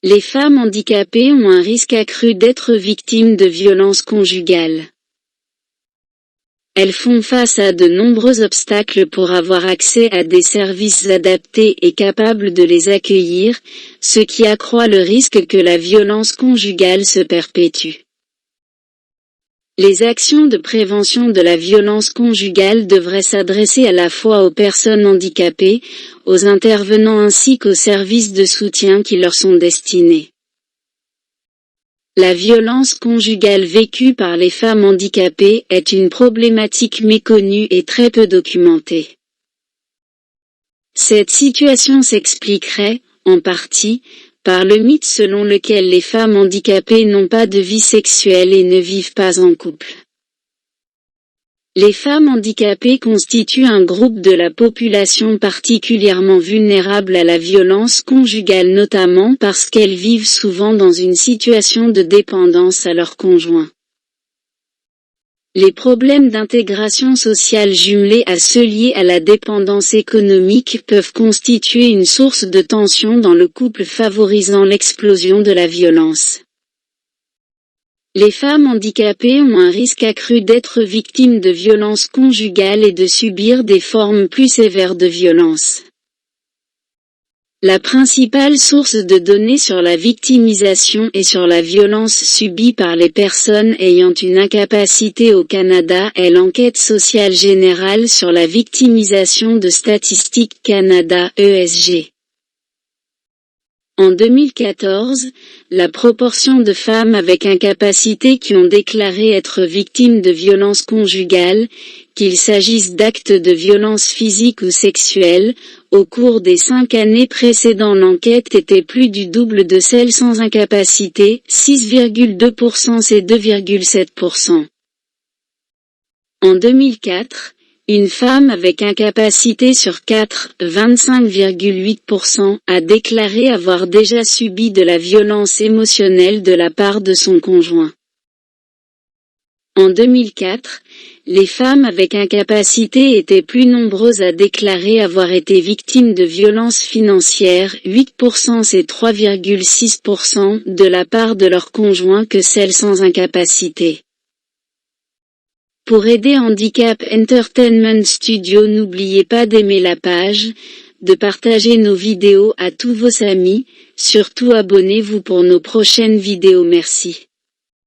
Les femmes handicapées ont un risque accru d'être victimes de violences conjugales. Elles font face à de nombreux obstacles pour avoir accès à des services adaptés et capables de les accueillir, ce qui accroît le risque que la violence conjugale se perpétue. Les actions de prévention de la violence conjugale devraient s'adresser à la fois aux personnes handicapées, aux intervenants ainsi qu'aux services de soutien qui leur sont destinés. La violence conjugale vécue par les femmes handicapées est une problématique méconnue et très peu documentée. Cette situation s'expliquerait, en partie, par le mythe selon lequel les femmes handicapées n'ont pas de vie sexuelle et ne vivent pas en couple. Les femmes handicapées constituent un groupe de la population particulièrement vulnérable à la violence conjugale notamment parce qu'elles vivent souvent dans une situation de dépendance à leur conjoint. Les problèmes d'intégration sociale jumelés à ceux liés à la dépendance économique peuvent constituer une source de tension dans le couple favorisant l'explosion de la violence. Les femmes handicapées ont un risque accru d'être victimes de violences conjugales et de subir des formes plus sévères de violence. La principale source de données sur la victimisation et sur la violence subie par les personnes ayant une incapacité au Canada est l'enquête sociale générale sur la victimisation de Statistique Canada (ESG). En 2014, la proportion de femmes avec incapacité qui ont déclaré être victimes de violences conjugales, qu'il s'agisse d'actes de violence physique ou sexuelle, au cours des 5 années précédant l'enquête était plus du double de celles sans incapacité, 6,2% c'est 2,7%. En 2004, une femme avec incapacité sur 4, 25,8%, a déclaré avoir déjà subi de la violence émotionnelle de la part de son conjoint. En 2004, les femmes avec incapacité étaient plus nombreuses à déclarer avoir été victimes de violences financières, 8% c'est 3,6%, de la part de leur conjoint que celles sans incapacité. Pour aider Handicap Entertainment Studio, n'oubliez pas d'aimer la page, de partager nos vidéos à tous vos amis, surtout abonnez-vous pour nos prochaines vidéos. Merci.